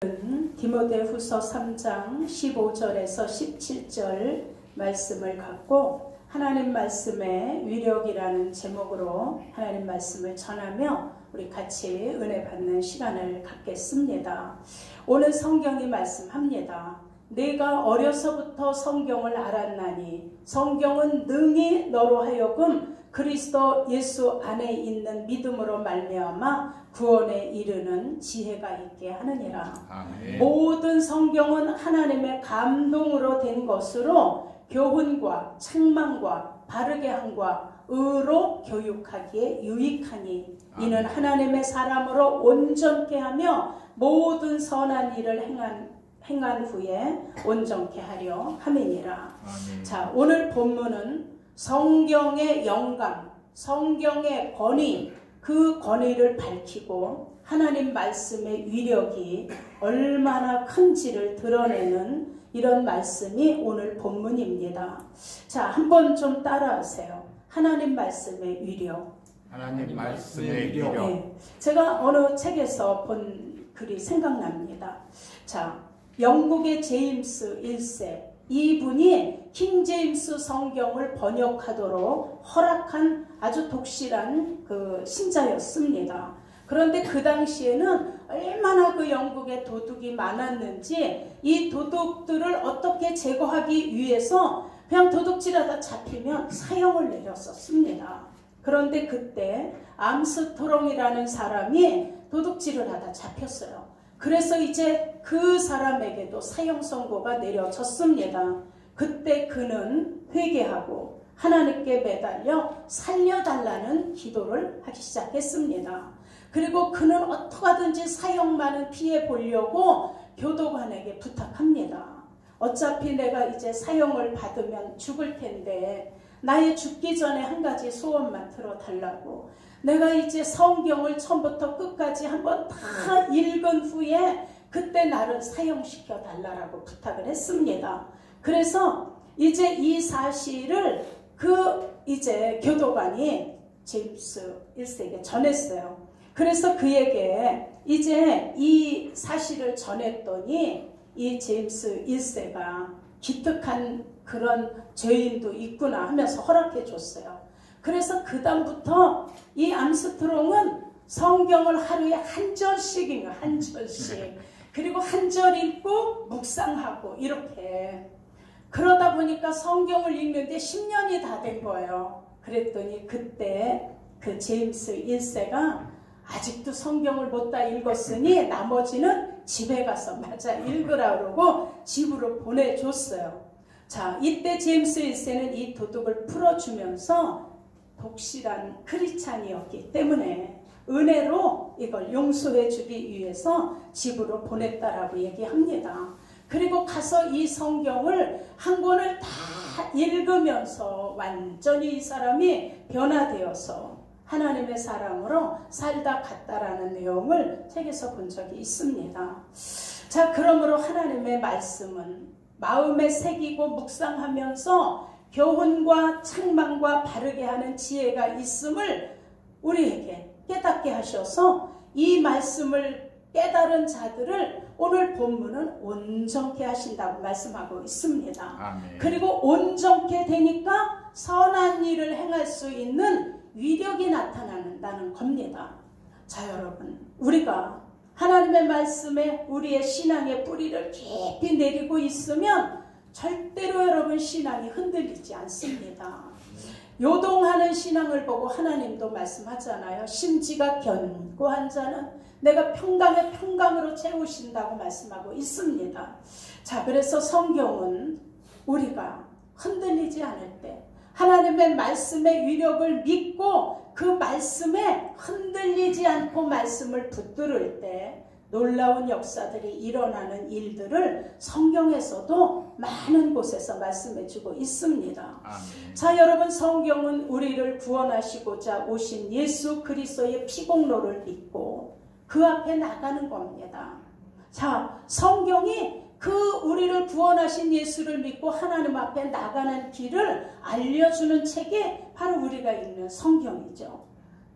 디모데후서 3장 15절에서 17절 말씀을 갖고 하나님 말씀의 위력이라는 제목으로 하나님 말씀을 전하며 우리 같이 은혜 받는 시간을 갖겠습니다. 오늘 성경이 말씀합니다. 내가 어려서부터 성경을 알았나니 성경은 능히 너로 하여금 그리스도 예수 안에 있는 믿음으로 말미암아 구원에 이르는 지혜가 있게 하느니라. 아멘. 모든 성경은 하나님의 감동으로 된 것으로 교훈과 책망과 바르게 함과 의로 교육하기에 유익하니 이는 하나님의 사람으로 온전케 하며 모든 선한 일을 행한 후에 온전케 하려 함이니라. 아멘. 자, 오늘 본문은 성경의 영감, 성경의 권위, 그 권위를 밝히고 하나님 말씀의 위력이 얼마나 큰지를 드러내는 이런 말씀이 오늘 본문입니다. 자, 한번 좀 따라하세요. 하나님 말씀의 위력. 하나님 말씀의 위력. 네, 제가 어느 책에서 본 글이 생각납니다. 자, 영국의 제임스 1세, 이분이 킹제임스 성경을 번역하도록 허락한 아주 독실한 그 신자였습니다. 그런데 그 당시에는 얼마나 그 영국에 도둑이 많았는지 이 도둑들을 어떻게 제거하기 위해서 그냥 도둑질하다 잡히면 사형을 내렸었습니다. 그런데 그때 암스트롱이라는 사람이 도둑질을 하다 잡혔어요. 그래서 이제 그 사람에게도 사형 선고가 내려졌습니다. 그때 그는 회개하고 하나님께 매달려 살려달라는 기도를 하기 시작했습니다. 그리고 그는 어떻게든지 사형만은 피해 보려고 교도관에게 부탁합니다. 어차피 내가 이제 사형을 받으면 죽을 텐데 나의 죽기 전에 한 가지 소원만 들어달라고. 내가 이제 성경을 처음부터 끝까지 한번 다 읽은 후에 그때 나를 사형시켜 달라고 부탁을 했습니다. 그래서 이제 이 사실을 이제 교도관이 제임스 1세에게 전했어요. 그래서 그에게 이제 이 사실을 전했더니 이 제임스 1세가 기특한 그런 죄인도 있구나 하면서 허락해 줬어요. 그래서 그 다음부터 이 암스트롱은 성경을 하루에 한 절씩인가 한 절씩 그리고 한 절 읽고 묵상하고 이렇게 그러다 보니까 성경을 읽는데 10년이 다 된 거예요. 그랬더니 그때 그 제임스 1세가 아직도 성경을 못 다 읽었으니 나머지는 집에 가서 마저 읽으라 그러고 집으로 보내줬어요. 자, 이때 제임스 1세는 이 도둑을 풀어주면서 독실한 크리스찬이었기 때문에 은혜로 이걸 용서해 주기 위해서 집으로 보냈다라고 얘기합니다. 그리고 가서 이 성경을 한 권을 다 읽으면서 완전히 이 사람이 변화되어서 하나님의 사람으로 살다 갔다라는 내용을 책에서 본 적이 있습니다. 자, 그러므로 하나님의 말씀은 마음에 새기고 묵상하면서 교훈과 책망과 바르게 하는 지혜가 있음을 우리에게 깨닫게 하셔서 이 말씀을 깨달은 자들을 오늘 본문은 온전케 하신다고 말씀하고 있습니다. 아멘. 그리고 온전케 되니까 선한 일을 행할 수 있는 위력이 나타난다는 겁니다. 자, 여러분, 우리가 하나님의 말씀에 우리의 신앙의 뿌리를 깊이 내리고 있으면 절대로 여러분 신앙이 흔들리지 않습니다. 요동하는 신앙을 보고 하나님도 말씀하잖아요. 심지가 견고한 자는 내가 평강에 평강으로 채우신다고 말씀하고 있습니다. 자, 그래서 성경은 우리가 흔들리지 않을 때 하나님의 말씀의 위력을 믿고 그 말씀에 흔들리지 않고 말씀을 붙들을 때 놀라운 역사들이 일어나는 일들을 성경에서도 많은 곳에서 말씀해주고 있습니다. 아멘. 자, 여러분, 성경은 우리를 구원하시고자 오신 예수 그리스도의 피공로를 믿고 그 앞에 나가는 겁니다. 자, 성경이 우리를 구원하신 예수를 믿고 하나님 앞에 나가는 길을 알려주는 책이 바로 우리가 읽는 성경이죠.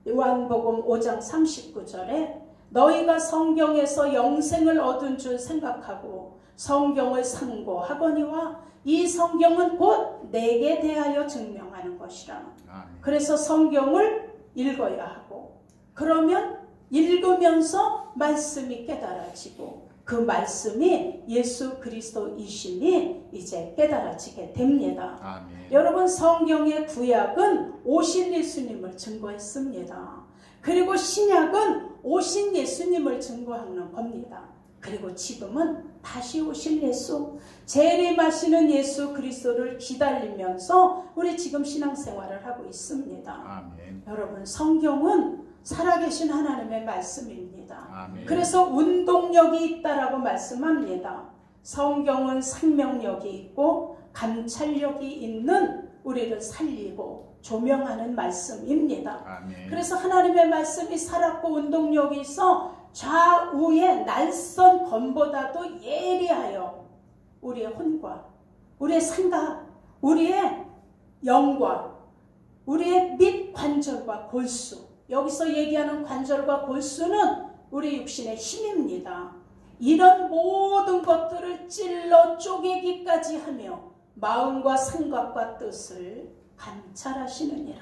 요한복음 5장 39절에 너희가 성경에서 영생을 얻은 줄 생각하고 성경을 상고하거니와 이 성경은 곧 내게 대하여 증명하는 것이라. 그래서 성경을 읽어야 하고 그러면 읽으면서 말씀이 깨달아지고 그 말씀이 예수 그리스도이심이 이제 깨달아지게 됩니다. 아멘. 여러분 성경의 구약은 오신 예수님을 증거했습니다. 그리고 신약은 오신 예수님을 증거하는 겁니다. 그리고 지금은 다시 오실 예수, 재림하시는 예수 그리스도를 기다리면서 우리 지금 신앙생활을 하고 있습니다. 아멘. 여러분 성경은 살아계신 하나님의 말씀입니다. 아멘. 그래서 운동력이 있다라고 말씀합니다. 성경은 생명력이 있고 감찰력이 있는 우리를 살리고 조명하는 말씀입니다. 아멘. 그래서 하나님의 말씀이 살았고 운동력이 있어 좌우의 날선 검보다도 예리하여 우리의 혼과 우리의 생각, 우리의 영과 우리의 밑 관절과 골수, 여기서 얘기하는 관절과 골수는 우리 육신의 힘입니다. 이런 모든 것들을 찔러 쪼개기까지 하며 마음과 생각과 뜻을 감찰하시느니라.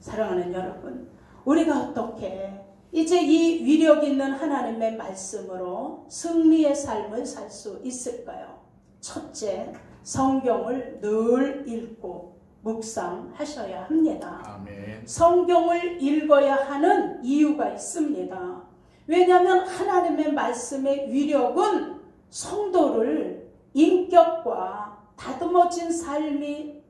사랑하는 여러분, 우리가 어떻게 이제 이 위력 있는 하나님의 말씀으로 승리의 삶을 살 수 있을까요? 첫째, 성경을 늘 읽고 묵상하셔야 합니다. 아멘. 성경을 읽어야 하는 이유가 있습니다. 왜냐하면 하나님의 말씀의 위력은 성도를 인격과 다듬어진 삶이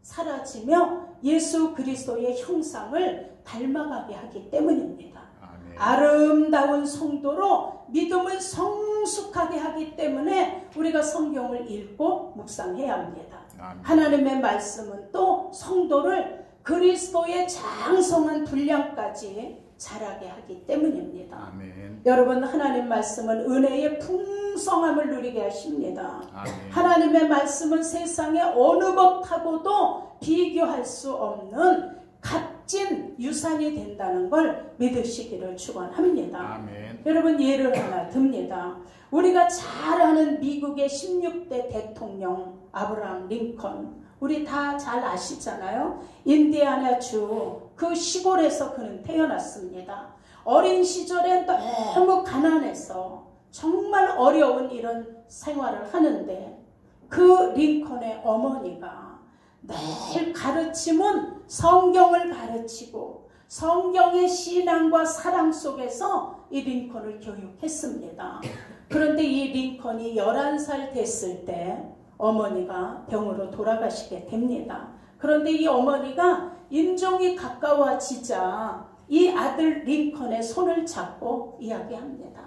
사라지며 예수 그리스도의 형상을 닮아가게 하기 때문입니다. 아멘. 아름다운 성도로 믿음을 성숙하게 하기 때문에 우리가 성경을 읽고 묵상해야 합니다. 아멘. 하나님의 말씀은 또 성도를 그리스도의 장성한 분량까지 자라게 하기 때문입니다. 아멘. 여러분 하나님 말씀은 은혜의 풍성함을 누리게 하십니다. 아멘. 하나님의 말씀은 세상의 어느 것하고도 비교할 수 없는 값진 유산이 된다는 걸 믿으시기를 축원합니다. 아멘. 여러분 예를 하나 듭니다. 우리가 잘 아는 미국의 16대 대통령 아브라함 링컨, 우리 다 잘 아시잖아요. 인디애나주 그 시골에서 그는 태어났습니다. 어린 시절에 너무 가난해서 정말 어려운 이런 생활을 하는데 그 링컨의 어머니가 늘 가르침은 성경을 가르치고 성경의 신앙과 사랑 속에서 이 링컨을 교육했습니다. 그런데 이 링컨이 11살 됐을 때 어머니가 병으로 돌아가시게 됩니다. 그런데 이 어머니가 임종이 가까워지자 이 아들 링컨의 손을 잡고 이야기합니다.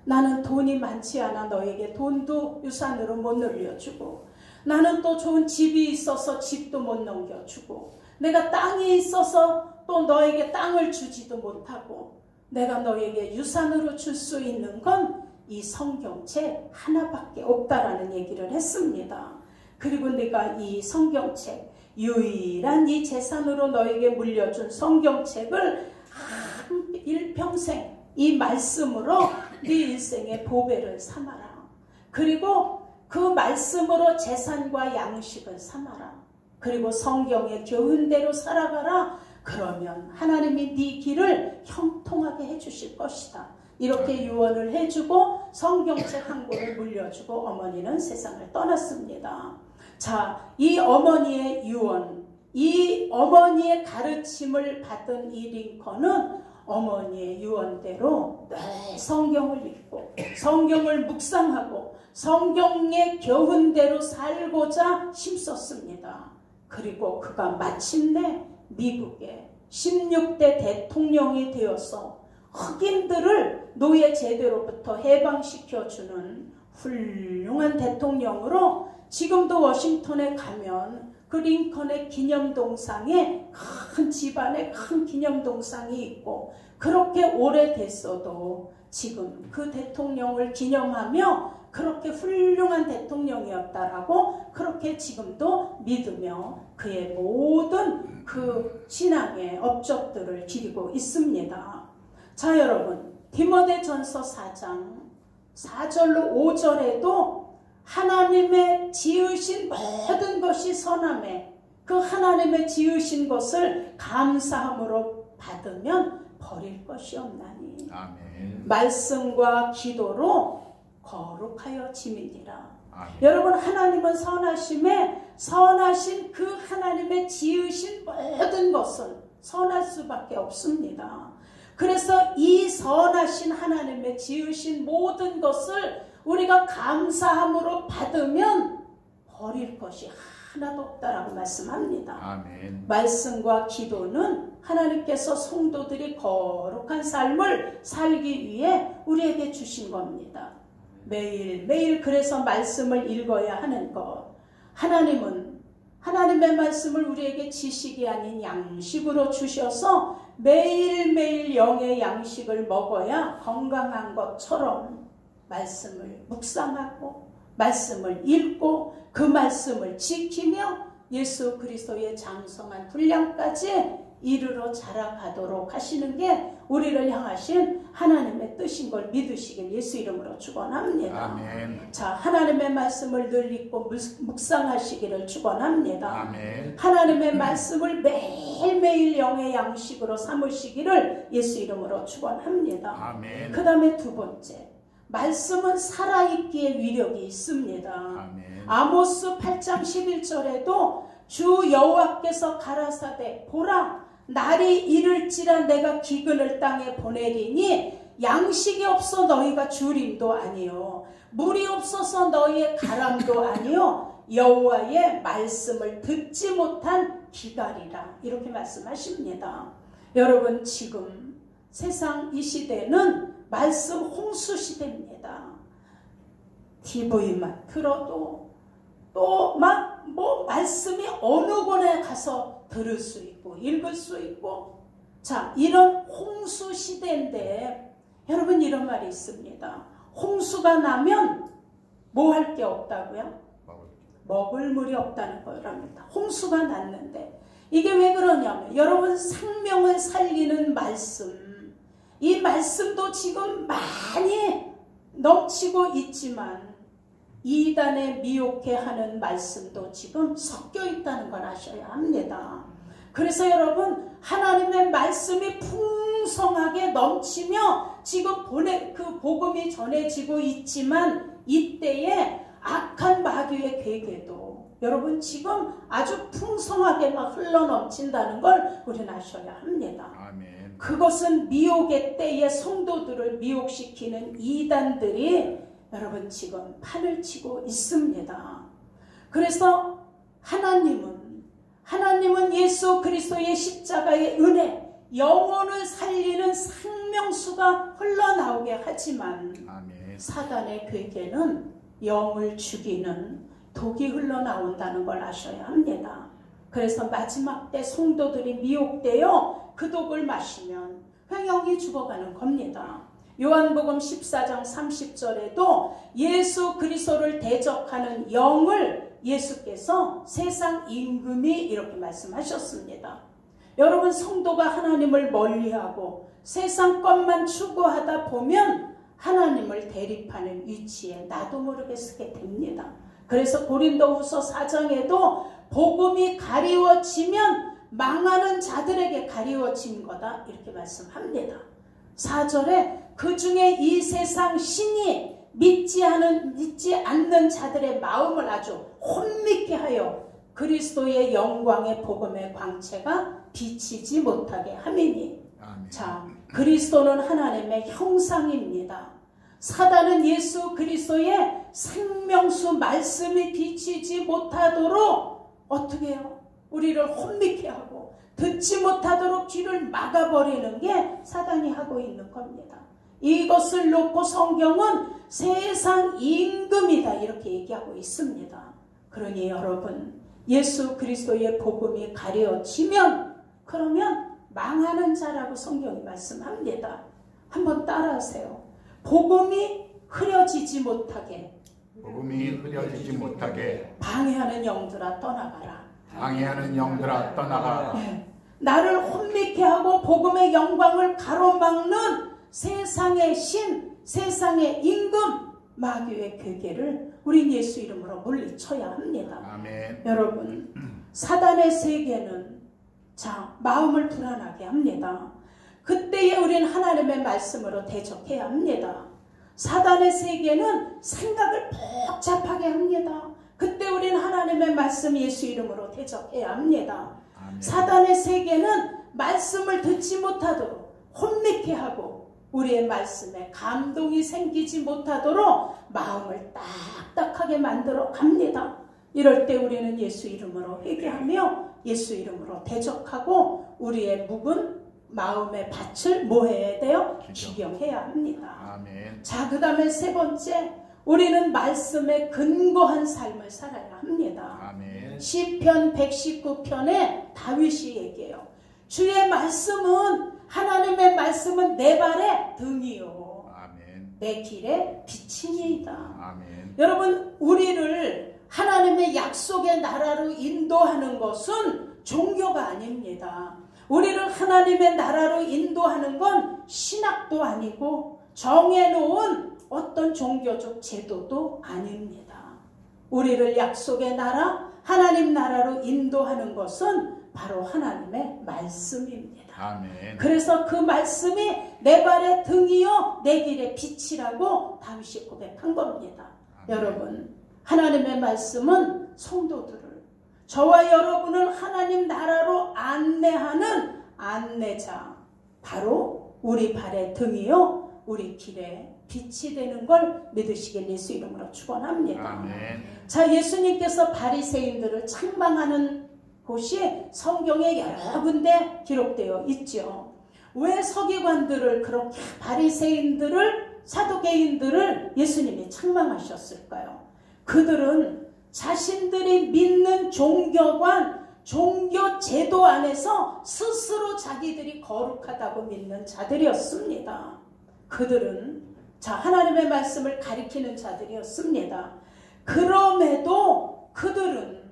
나는 돈이 많지 않아 너에게 돈도 유산으로 못 늘려주고, 나는 또 좋은 집이 있어서 집도 못 넘겨주고, 내가 땅이 있어서 또 너에게 땅을 주지도 못하고, 내가 너에게 유산으로 줄 수 있는 건 이 성경책 하나밖에 없다라는 얘기를 했습니다. 그리고 내가 이 성경책, 유일한 이 재산으로 너에게 물려준 성경책을 일평생 이 말씀으로 네 인생의 보배를 삼아라. 그리고 그 말씀으로 재산과 양식을 삼아라. 그리고 성경의 교훈대로 살아가라. 그러면 하나님이 네 길을 형통하게 해주실 것이다. 이렇게 유언을 해주고 성경책 한 권을 물려주고 어머니는 세상을 떠났습니다. 자, 이 어머니의 유언, 이 어머니의 가르침을 받은 이 링컨은 어머니의 유언대로 늘 성경을 읽고 성경을 묵상하고 성경의 교훈대로 살고자 힘썼습니다. 그리고 그가 마침내 미국의 16대 대통령이 되어서 흑인들을 노예 제도로부터 해방시켜주는 훌륭한 대통령으로 지금도 워싱턴에 가면 그 링컨의 기념동상에 큰 집안에 큰 기념동상이 있고, 그렇게 오래됐어도 지금 그 대통령을 기념하며 그렇게 훌륭한 대통령이었다라고 그렇게 지금도 믿으며 그의 모든 그 신앙의 업적들을 기리고 있습니다. 자, 여러분, 디모데전서 4장 4절로 5절에도 하나님의 지으신 모든 것이 선함에 그 하나님의 지으신 것을 감사함으로 받으면 버릴 것이 없나니 아멘. 말씀과 기도로 거룩하여 지미니라. 아멘. 여러분, 하나님은 선하신 그 하나님의 지으신 모든 것은 선할 수밖에 없습니다. 그래서 이 선하신 하나님의 지으신 모든 것을 우리가 감사함으로 받으면 버릴 것이 하나도 없다라고 말씀합니다. 아멘. 말씀과 기도는 하나님께서 성도들이 거룩한 삶을 살기 위해 우리에게 주신 겁니다. 매일매일 그래서 말씀을 읽어야 하는 것. 하나님은 하나님의 말씀을 우리에게 지식이 아닌 양식으로 주셔서 매일매일 영의 양식을 먹어야 건강한 것처럼 말씀을 묵상하고 말씀을 읽고 그 말씀을 지키며 예수 그리스도의 장성한 분량까지 이르러 자라가도록 하시는 게 우리를 향하신 하나님의 뜻인 걸 믿으시길 예수 이름으로 축원합니다. 아멘. 자, 하나님의 말씀을 늘 읽고 묵상하시기를 축원합니다. 아멘. 하나님의 말씀을 매일매일 영의 양식으로 삼으시기를 예수 이름으로 축원합니다. 아멘. 그 다음에 두 번째, 말씀은 살아있기에 위력이 있습니다. 아멘. 아모스 8장 11절에도 주 여호와께서 가라사대 보라 날이 이를지라 내가 기근을 땅에 보내리니 양식이 없어 너희가 주림도 아니요 물이 없어서 너희의 가람도 아니요 여호와의 말씀을 듣지 못한 기갈이라. 이렇게 말씀하십니다. 여러분, 지금 세상 이 시대는 말씀 홍수 시대입니다. TV만 틀어도 또 막 말씀이 어느 곳에 가서 들을 수 있고 읽을 수 있고, 자, 이런 홍수 시대인데 여러분, 이런 말이 있습니다. 홍수가 나면 뭐 할 게 없다고요? 먹을 물이 없다는 거랍니다. 홍수가 났는데 이게 왜 그러냐면 여러분, 생명을 살리는 말씀, 이 말씀도 지금 많이 넘치고 있지만 이단에 미혹해 하는 말씀도 지금 섞여 있다는 걸 아셔야 합니다. 그래서 여러분, 하나님의 말씀이 풍성하게 넘치며 지금 그 복음이 전해지고 있지만 이때에 악한 마귀의 계계도 여러분 지금 아주 풍성하게 막 흘러넘친다는 걸 우리는 아셔야 합니다. 아멘. 그것은 미혹의 때에 성도들을 미혹시키는 이단들이 여러분 지금 판을 치고 있습니다. 그래서 하나님은 예수 그리스도의 십자가의 은혜, 영혼을 살리는 생명수가 흘러나오게 하지만 아멘. 사단의 괴계는 영을 죽이는 독이 흘러나온다는 걸 아셔야 합니다. 그래서 마지막 때 성도들이 미혹되어 그 독을 마시면 영이 죽어가는 겁니다. 요한복음 14장 30절에도 예수 그리스도를 대적하는 영을 예수께서 세상 임금이 이렇게 말씀하셨습니다. 여러분, 성도가 하나님을 멀리하고 세상 것만 추구하다 보면 하나님을 대립하는 위치에 나도 모르게 서게 됩니다. 그래서 고린도후서 4장에도 복음이 가리워지면 망하는 자들에게 가리워진 거다 이렇게 말씀합니다. 4절에 그 중에 이 세상 신이 믿지 않는 자들의 마음을 아주 혼미케 하여 그리스도의 영광의 복음의 광채가 비치지 못하게 함이니. 아멘. 자, 그리스도는 하나님의 형상입니다. 사단은 예수 그리스도의 생명수 말씀이 비치지 못하도록 어떻게 해요? 우리를 혼미케 하고 듣지 못하도록 귀를 막아버리는 게 사단이 하고 있는 겁니다. 이것을 놓고 성경은 세상 임금이다 이렇게 얘기하고 있습니다. 그러니 여러분, 예수 그리스도의 복음이 가려지면 그러면 망하는 자라고 성경이 말씀합니다. 한번 따라하세요. 복음이 흐려지지 못하게 방해하는 영들아 떠나가라. 방해하는 영들아 떠나가라. 네. 나를 혼미케 하고 복음의 영광을 가로막는 세상의 신, 세상의 임금, 마귀의 괴계를 우리 예수 이름으로 물리쳐야 합니다. 아멘. 여러분, 사단의 세계는 마음을 불안하게 합니다. 그때에 우리는 하나님의 말씀으로 대적해야 합니다. 사단의 세계는 생각을 복잡하게 합니다. 그때 우리는 하나님의 말씀 예수 이름으로 대적해야 합니다. 아멘. 사단의 세계는 말씀을 듣지 못하도록 혼미케 하고 우리의 말씀에 감동이 생기지 못하도록 마음을 딱딱하게 만들어 갑니다. 이럴 때 우리는 예수 이름으로 회개하며 예수 이름으로 대적하고 우리의 묵은 마음의 밭을 뭐 해야 돼요? 기경해야 합니다. 아멘. 자, 그 다음에 세 번째, 우리는 말씀에 근거한 삶을 살아야 합니다. 아멘. 시편 119편에 다윗이 얘기해요. 주의 말씀은, 하나님의 말씀은 내 발의 등이요 아멘. 내 길의 빛이니이다. 아멘. 여러분, 우리를 하나님의 약속의 나라로 인도하는 것은 종교가 아닙니다. 우리를 하나님의 나라로 인도하는 건 신학도 아니고 정해놓은 어떤 종교적 제도도 아닙니다. 우리를 약속의 나라, 하나님 나라로 인도하는 것은 바로 하나님의 말씀입니다. 아멘. 그래서 그 말씀이 내 발의 등이요 내 길의 빛이라고 다윗이 고백한 겁니다. 아멘. 여러분, 하나님의 말씀은 성도들을, 저와 여러분을 하나님 나라로 안내하는 안내자, 바로 우리 발의 등이요 우리 길의 빛이 되는 걸 믿으시길 예수 이름으로 축원합니다. 아멘. 자, 예수님께서 바리새인들을 책망하는 곳이 성경에 여러 군데 기록되어 있죠. 왜 서기관들을 그렇게, 바리새인들을, 사두개인들을 예수님이 책망하셨을까요? 그들은 자신들이 믿는 종교관, 종교 제도 안에서 스스로 자기들이 거룩하다고 믿는 자들이었습니다. 그들은 하나님의 말씀을 가리키는 자들이었습니다. 그럼에도 그들은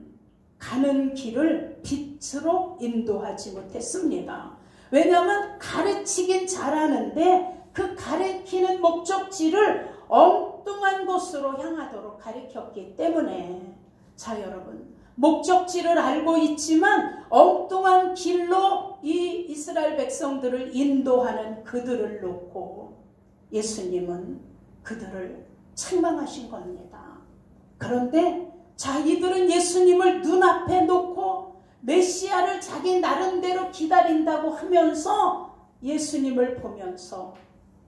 가는 길을 빛으로 인도하지 못했습니다. 왜냐하면 가르치긴 잘하는데 그 가르치는 목적지를 엉뚱한 곳으로 향하도록 가르쳤기 때문에, 자 여러분, 목적지를 알고 있지만 엉뚱한 길로 이 이스라엘 백성들을 인도하는 그들을 놓고 예수님은 그들을 책망하신 겁니다. 그런데 자, 이들은 예수님을 눈앞에 놓고 메시아를 자기 나름대로 기다린다고 하면서 예수님을 보면서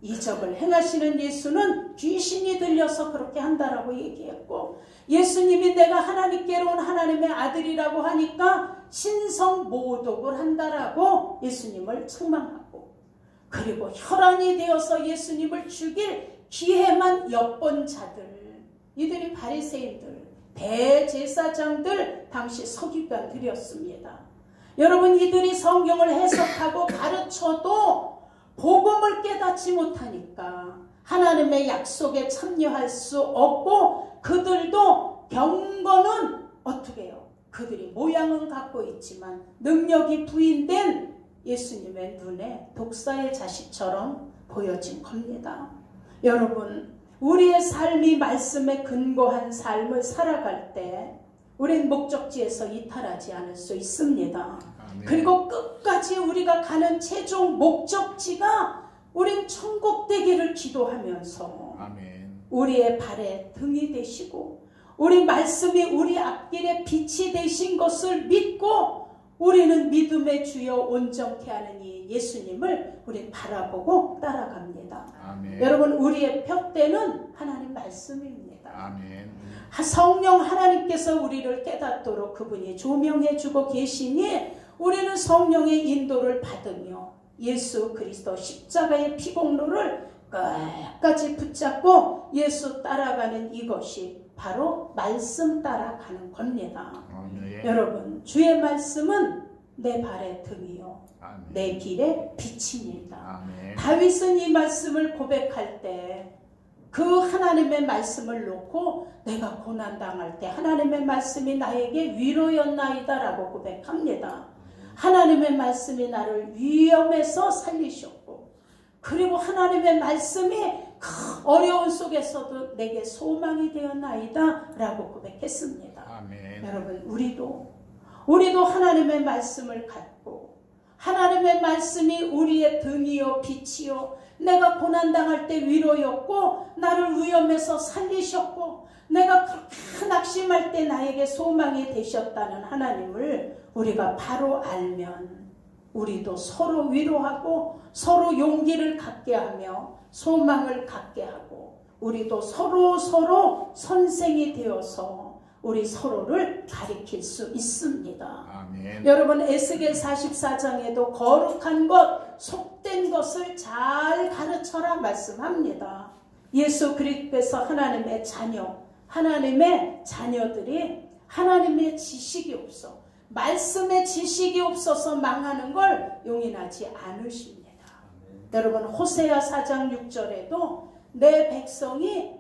이적을 행하시는 예수는 귀신이 들려서 그렇게 한다라고 얘기했고, 예수님이 내가 하나님께로 온 하나님의 아들이라고 하니까 신성모독을 한다라고 예수님을 책망하고, 그리고 혈안이 되어서 예수님을 죽일 기회만 엿본 자들, 이들이 바리새인들, 대제사장들, 당시 서기관들이었습니다. 여러분, 이들이 성경을 해석하고 가르쳐도 복음을 깨닫지 못하니까 하나님의 약속에 참여할 수 없고, 그들도 경건은 어떻게 해요? 그들이 모양은 갖고 있지만 능력이 부인된 예수님의 눈에 독사의 자식처럼 보여진 겁니다. 여러분, 우리의 삶이 말씀에 근거한 삶을 살아갈 때 우린 목적지에서 이탈하지 않을 수 있습니다. 아멘. 그리고 끝까지 우리가 가는 최종 목적지가 우린 천국 되기를 기도하면서 아멘. 우리의 발에 등이 되시고 우리 말씀이 우리 앞길에 빛이 되신 것을 믿고 우리는 믿음의 주여 온전케 하는 이 예수님을 우리 바라보고 따라갑니다. 아멘. 여러분, 우리의 푯대는 하나님 말씀입니다. 아멘. 성령 하나님께서 우리를 깨닫도록 그분이 조명해 주고 계시니 우리는 성령의 인도를 받으며 예수 그리스도 십자가의 피공로를 끝까지 붙잡고 예수 따라가는 이것이 바로 말씀 따라가는 겁니다. 아멘. 여러분, 주의 말씀은 내 발의 등이요 아멘. 내 길의 빛입니다. 아멘. 다윗은 이 말씀을 고백할 때 그 하나님의 말씀을 놓고 내가 고난당할 때 하나님의 말씀이 나에게 위로였나이다 라고 고백합니다. 하나님의 말씀이 나를 위험에서 살리셨고 그리고 하나님의 말씀이 그 어려운 속에서도 내게 소망이 되었나이다 라고 고백했습니다. 아멘. 여러분, 우리도 하나님의 말씀을 갖고 하나님의 말씀이 우리의 등이요 빛이요 내가 고난당할 때 위로였고 나를 위험에서 살리셨고 내가 그렇게 낙심할 때 나에게 소망이 되셨다는 하나님을 우리가 바로 알면 우리도 서로 위로하고 서로 용기를 갖게 하며 소망을 갖게 하고 우리도 서로 선생이 되어서 우리 서로를 가리킬 수 있습니다. 아멘. 여러분, 에스겔 44장에도 거룩한 것, 속된 것을 잘 가르쳐라 말씀합니다. 예수 그리스도께서 하나님의 자녀들이 하나님의 지식이 없어 말씀의 지식이 없어서 망하는 걸 용인하지 않으십니다. 여러분, 호세아 4장 6절에도 내 백성이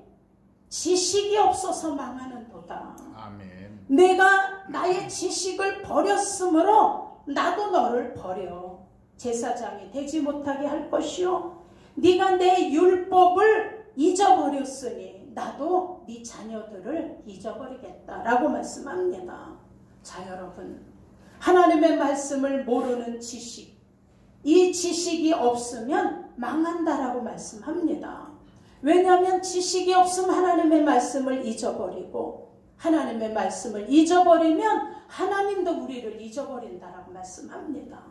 지식이 없어서 망하는도다. 아멘. 내가 나의 지식을 버렸으므로 나도 너를 버려 제사장이 되지 못하게 할 것이요 네가 내 율법을 잊어버렸으니 나도 네 자녀들을 잊어버리겠다라고 말씀합니다. 자, 여러분, 하나님의 말씀을 모르는 지식, 이 지식이 없으면 망한다라고 말씀합니다. 왜냐하면 지식이 없으면 하나님의 말씀을 잊어버리고 하나님의 말씀을 잊어버리면 하나님도 우리를 잊어버린다라고 말씀합니다.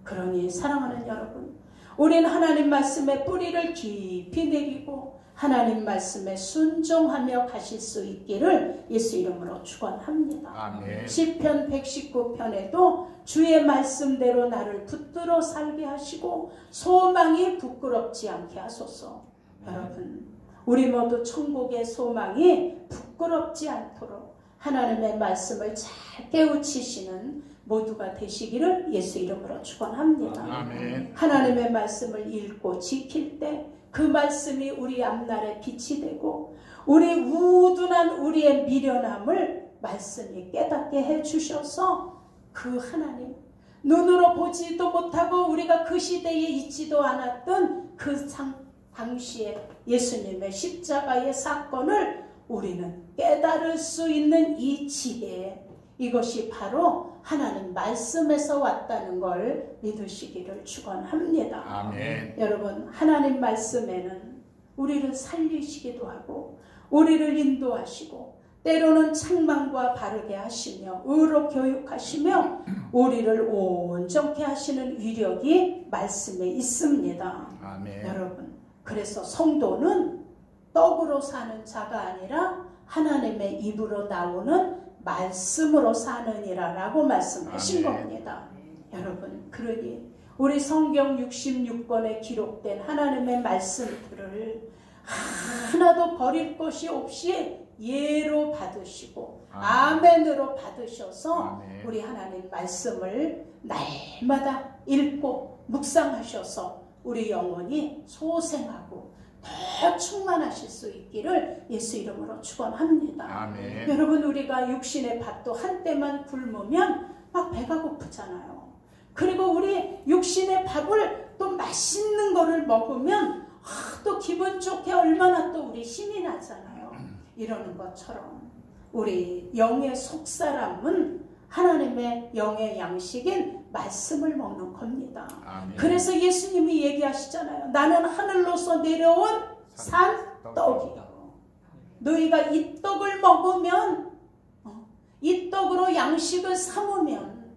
그러니 사랑하는 여러분, 우리는 하나님 말씀의 뿌리를 깊이 내리고 하나님 말씀에 순종하며 가실 수 있기를 예수 이름으로 축원합니다. 아멘. 시편 119편에도 주의 말씀대로 나를 붙들어 살게 하시고 소망이 부끄럽지 않게 하소서. 여러분, 우리 모두 천국의 소망이 부끄럽지 않도록 하나님의 말씀을 잘 깨우치시는 모두가 되시기를 예수 이름으로 축원합니다. 아멘. 하나님의 말씀을 읽고 지킬 때 그 말씀이 우리 앞날에 빛이 되고 우리 우둔한 우리의 미련함을 말씀이 깨닫게 해주셔서 그 하나님, 눈으로 보지도 못하고 우리가 그 시대에 있지도 않았던 그 당시에 예수님의 십자가의 사건을 우리는 깨달을 수 있는 이 지혜, 이것이 바로 하나님 말씀에서 왔다는 걸 믿으시기를 축원합니다. 아멘. 여러분, 하나님 말씀에는 우리를 살리시기도 하고 우리를 인도하시고 때로는 책망과 바르게 하시며 의로 교육하시며 우리를 온전케 하시는 위력이 말씀에 있습니다. 아멘. 여러분, 그래서 성도는 떡으로 사는 자가 아니라 하나님의 입으로 나오는 말씀으로 사느니라 라고 말씀하신 아멘. 겁니다. 여러분, 그러니 우리 성경 66권에 기록된 하나님의 말씀들을 하나도 버릴 것이 없이 예로 받으시고 아멘으로 받으셔서 아멘. 우리 하나님 말씀을 날마다 읽고 묵상하셔서 우리 영혼이 소생하고 더 충만하실 수 있기를 예수 이름으로 축원합니다. 아멘. 여러분, 우리가 육신의 밥도 한때만 굶으면 막 배가 고프잖아요. 그리고 우리 육신의 밥을 또 맛있는 거를 먹으면 또 기분 좋게 얼마나 또 우리 힘이 나잖아요. 이러는 것처럼 우리 영의 속사람은 하나님의 영의 양식인 말씀을 먹는 겁니다. 아멘. 그래서 예수님이 얘기하시잖아요. 나는 하늘로서 내려온 산떡이요. 너희가 이 떡을 먹으면, 이 떡으로 양식을 삼으면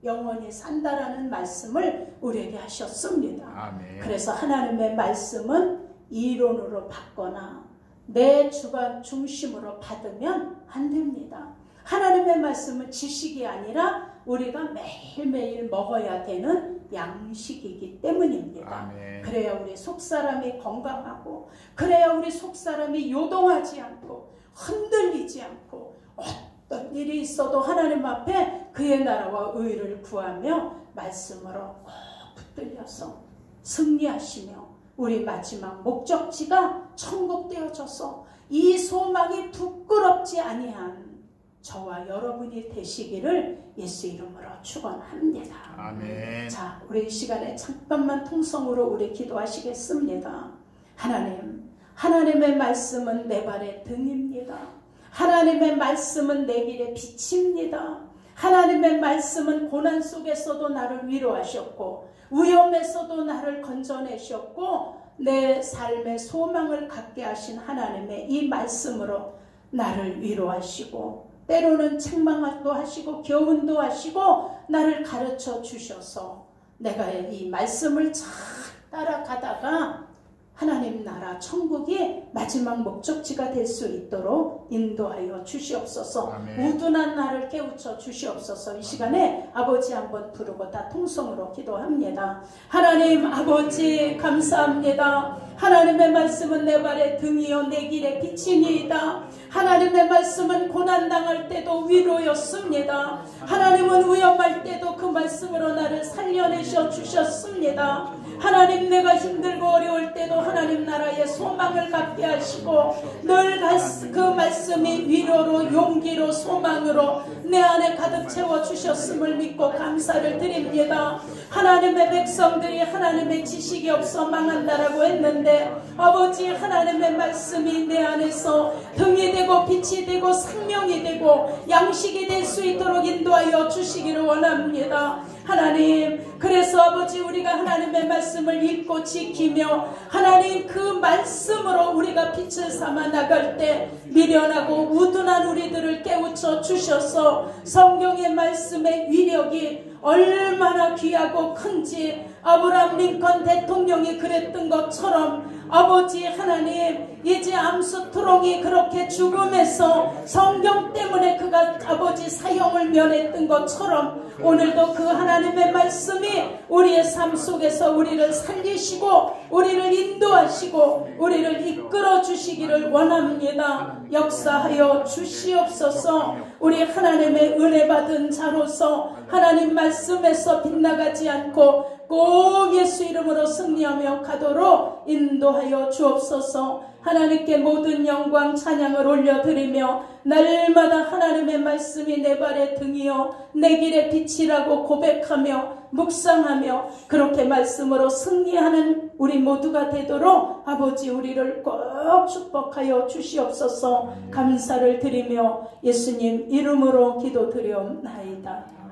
영원히 산다라는 말씀을 우리에게 하셨습니다. 아멘. 그래서 하나님의 말씀은 이론으로 받거나 내 주관 중심으로 받으면 안 됩니다. 하나님의 말씀은 지식이 아니라 우리가 매일매일 먹어야 되는 양식이기 때문입니다. 아멘. 그래야 우리 속사람이 건강하고 그래야 우리 속사람이 요동하지 않고 흔들리지 않고 어떤 일이 있어도 하나님 앞에 그의 나라와 의를 구하며 말씀으로 꼭 붙들려서 승리하시며 우리 마지막 목적지가 천국 되어져서 이 소망이 부끄럽지 아니한 저와 여러분이 되시기를 예수 이름으로 축원합니다. 아멘. 자, 우리 이 시간에 잠깐만 통성으로 우리 기도하시겠습니다. 하나님, 하나님의 말씀은 내 발의 등입니다. 하나님의 말씀은 내 길의 빛입니다. 하나님의 말씀은 고난 속에서도 나를 위로하셨고 위험에서도 나를 건져내셨고 내 삶의 소망을 갖게 하신 하나님의 이 말씀으로 나를 위로하시고 때로는 책망도 하시고 교훈도 하시고 나를 가르쳐 주셔서 내가 이 말씀을 잘 따라가다가 하나님 나라 천국이 마지막 목적지가 될 수 있도록 인도하여 주시옵소서. 아멘. 우둔한 나를 깨우쳐 주시옵소서. 이 시간에 아버지 한번 부르고 다 통성으로 기도합니다. 하나님 아버지 감사합니다. 하나님의 말씀은 내 발의 등이요 내 길의 빛이니이다. 하나님의 말씀은 고난당할 때도 위로였습니다. 하나님은 위험할 때도 그 말씀으로 나를 살려내셔 주셨습니다. 하나님 내가 힘들고 어려울 때도 하나님 나라의 소망을 갖게 하시고 늘 그 말씀이 위로로 용기로 소망으로 내 안에 가득 채워주셨음을 믿고 감사를 드립니다. 하나님의 백성들이 하나님의 지식이 없어 망한다라고 했는데 아버지 하나님의 말씀이 내 안에서 등이 되고 빛이 되고 생명이 되고 양식이 될 수 있도록 인도하여 주시기를 원합니다. 하나님 그래서 아버지 우리가 하나님의 말씀을 읽고 지키며 하나님 그 말씀으로 우리가 빛을 삼아 나갈 때 미련하고 우둔한 우리들을 깨우쳐 주셔서 성경의 말씀의 위력이 얼마나 귀하고 큰지 아브라함 링컨 대통령이 그랬던 것처럼 아버지 하나님 이제 암스트롱이 그렇게 죽음에서 성경 때문에 그가 아버지 사형을 면했던 것처럼 오늘도 그 하나님의 말씀이 우리의 삶 속에서 우리를 살리시고 우리를 인도하시고 우리를 이끌어 주시기를 원합니다. 역사하여 주시옵소서. 우리 하나님의 은혜 받은 자로서 하나님 말씀에서 빗나가지 않고 꼭 예수 이름으로 승리하며 가도록 인도하여 주옵소서. 하나님께 모든 영광 찬양을 올려드리며 날마다 하나님의 말씀이 내 발의 등이요 내 길의 빛이라고 고백하며 묵상하며 그렇게 말씀으로 승리하는 우리 모두가 되도록 아버지 우리를 꼭 축복하여 주시옵소서. 감사를 드리며 예수님 이름으로 기도드리옵나이다.